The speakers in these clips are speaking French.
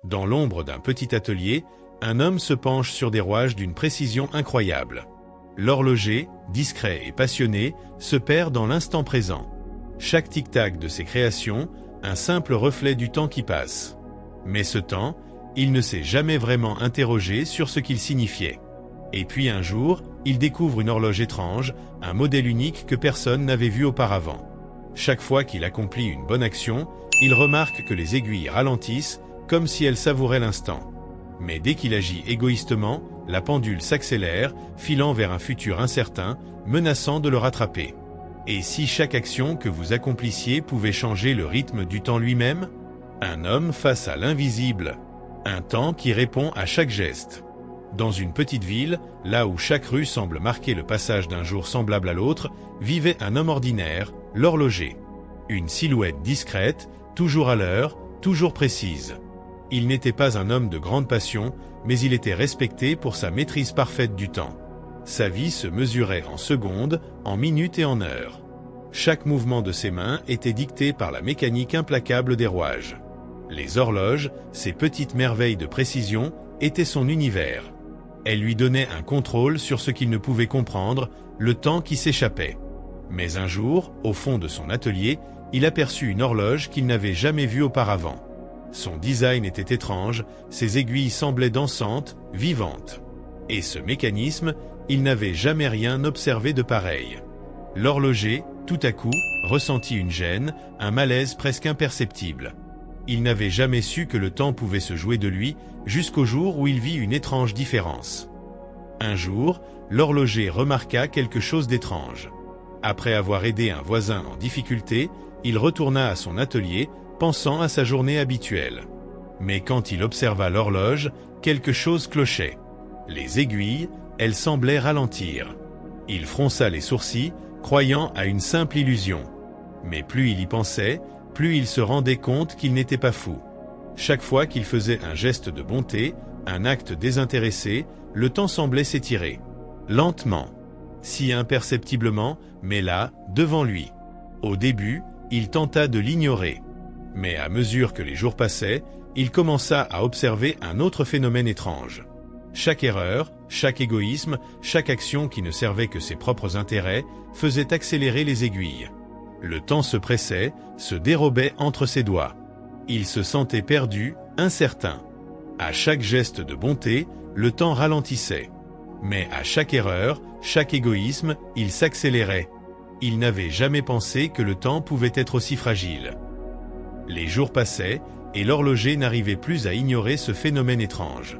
Dans l'ombre d'un petit atelier, un homme se penche sur des rouages d'une précision incroyable. L'horloger, discret et passionné, se perd dans l'instant présent. Chaque tic-tac de ses créations, un simple reflet du temps qui passe. Mais ce temps, il ne s'est jamais vraiment interrogé sur ce qu'il signifiait. Et puis un jour, il découvre une horloge étrange, un modèle unique que personne n'avait vu auparavant. Chaque fois qu'il accomplit une bonne action, il remarque que les aiguilles ralentissent, comme si elles savouraient l'instant. Mais dès qu'il agit égoïstement, la pendule s'accélère, filant vers un futur incertain, menaçant de le rattraper. Et si chaque action que vous accomplissiez pouvait changer le rythme du temps lui-même? Un homme face à l'invisible. Un temps qui répond à chaque geste. Dans une petite ville, là où chaque rue semble marquer le passage d'un jour semblable à l'autre, vivait un homme ordinaire, l'horloger. Une silhouette discrète, toujours à l'heure, toujours précise. Il n'était pas un homme de grande passion, mais il était respecté pour sa maîtrise parfaite du temps. Sa vie se mesurait en secondes, en minutes et en heures. Chaque mouvement de ses mains était dicté par la mécanique implacable des rouages. Les horloges, ces petites merveilles de précision, étaient son univers. Elles lui donnaient un contrôle sur ce qu'il ne pouvait comprendre, le temps qui s'échappait. Mais un jour, au fond de son atelier, il aperçut une horloge qu'il n'avait jamais vue auparavant. Son design était étrange, ses aiguilles semblaient dansantes, vivantes. Et ce mécanisme, il n'avait jamais rien observé de pareil. L'horloger, tout à coup, ressentit une gêne, un malaise presque imperceptible. Il n'avait jamais su que le temps pouvait se jouer de lui, jusqu'au jour où il vit une étrange différence. Un jour, l'horloger remarqua quelque chose d'étrange. Après avoir aidé un voisin en difficulté, il retourna à son atelier, pensant à sa journée habituelle. Mais quand il observa l'horloge, quelque chose clochait. Les aiguilles, elles semblaient ralentir. Il fronça les sourcils, croyant à une simple illusion. Mais plus il y pensait, plus il se rendait compte qu'il n'était pas fou. Chaque fois qu'il faisait un geste de bonté, un acte désintéressé, le temps semblait s'étirer. Lentement. Si imperceptiblement, mais là, devant lui. Au début, il tenta de l'ignorer. Mais à mesure que les jours passaient, il commença à observer un autre phénomène étrange. Chaque erreur, chaque égoïsme, chaque action qui ne servait que ses propres intérêts, faisait accélérer les aiguilles. Le temps se pressait, se dérobait entre ses doigts. Il se sentait perdu, incertain. À chaque geste de bonté, le temps ralentissait. Mais à chaque erreur, chaque égoïsme, il s'accélérait. Il n'avait jamais pensé que le temps pouvait être aussi fragile. Les jours passaient, et l'horloger n'arrivait plus à ignorer ce phénomène étrange.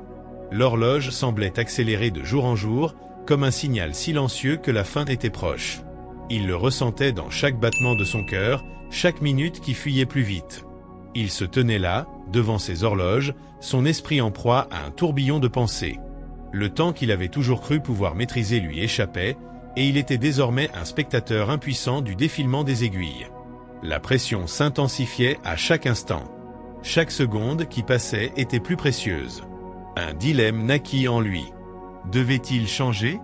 L'horloge semblait accélérer de jour en jour, comme un signal silencieux que la fin était proche. Il le ressentait dans chaque battement de son cœur, chaque minute qui fuyait plus vite. Il se tenait là, devant ses horloges, son esprit en proie à un tourbillon de pensées. Le temps qu'il avait toujours cru pouvoir maîtriser lui échappait, et il était désormais un spectateur impuissant du défilement des aiguilles. La pression s'intensifiait à chaque instant. Chaque seconde qui passait était plus précieuse. Un dilemme naquit en lui. Devait-il changer?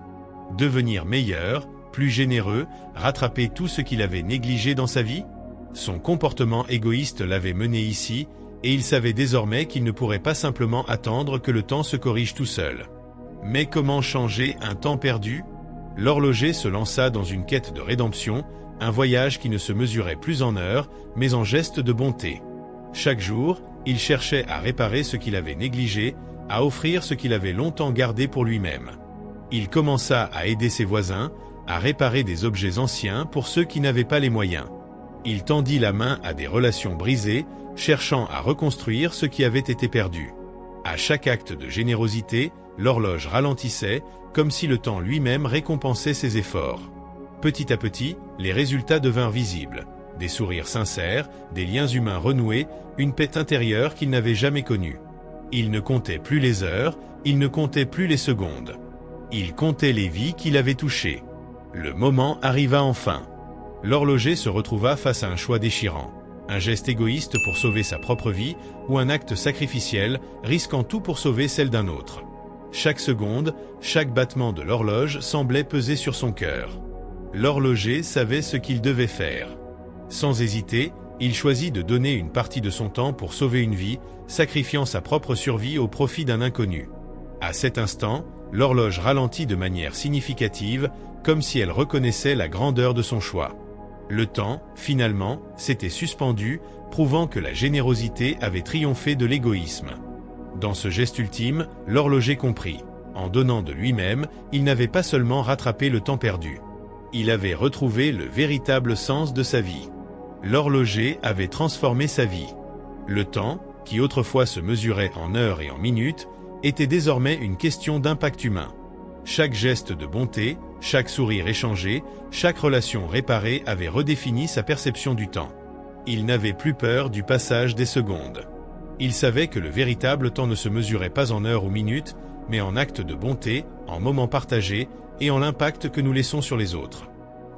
Devenir meilleur, plus généreux, rattraper tout ce qu'il avait négligé dans sa vie? Son comportement égoïste l'avait mené ici, et il savait désormais qu'il ne pourrait pas simplement attendre que le temps se corrige tout seul. Mais comment changer un temps perdu? L'horloger se lança dans une quête de rédemption, un voyage qui ne se mesurait plus en heures, mais en gestes de bonté. Chaque jour, il cherchait à réparer ce qu'il avait négligé, à offrir ce qu'il avait longtemps gardé pour lui-même. Il commença à aider ses voisins, à réparer des objets anciens pour ceux qui n'avaient pas les moyens. Il tendit la main à des relations brisées, cherchant à reconstruire ce qui avait été perdu. À chaque acte de générosité, l'horloge ralentissait, comme si le temps lui-même récompensait ses efforts. Petit à petit, les résultats devinrent visibles. Des sourires sincères, des liens humains renoués, une paix intérieure qu'il n'avait jamais connue. Il ne comptait plus les heures, il ne comptait plus les secondes. Il comptait les vies qu'il avait touchées. Le moment arriva enfin. L'horloger se retrouva face à un choix déchirant. Un geste égoïste pour sauver sa propre vie, ou un acte sacrificiel, risquant tout pour sauver celle d'un autre. Chaque seconde, chaque battement de l'horloge semblait peser sur son cœur. L'horloger savait ce qu'il devait faire. Sans hésiter, Il choisit de donner une partie de son temps pour sauver une vie, sacrifiant sa propre survie au profit d'un inconnu. À cet instant, l'horloge ralentit de manière significative, comme si elle reconnaissait la grandeur de son choix. Le temps, finalement, s'était suspendu, prouvant que la générosité avait triomphé de l'égoïsme. Dans ce geste ultime, l'horloger comprit. En donnant de lui-même, il n'avait pas seulement rattrapé le temps perdu. Il avait retrouvé le véritable sens de sa vie. L'horloger avait transformé sa vie. Le temps, qui autrefois se mesurait en heures et en minutes, était désormais une question d'impact humain. Chaque geste de bonté, chaque sourire échangé, chaque relation réparée avait redéfini sa perception du temps. Il n'avait plus peur du passage des secondes. Il savait que le véritable temps ne se mesurait pas en heures ou minutes, mais en actes de bonté, en moments partagés et en l'impact que nous laissons sur les autres.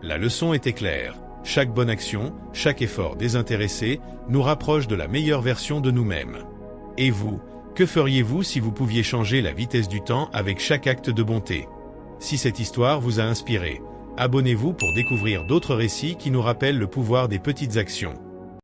La leçon était claire. Chaque bonne action, chaque effort désintéressé nous rapproche de la meilleure version de nous-mêmes. Et vous, que feriez-vous si vous pouviez changer la vitesse du temps avec chaque acte de bonté? Si cette histoire vous a inspiré, abonnez-vous pour découvrir d'autres récits qui nous rappellent le pouvoir des petites actions.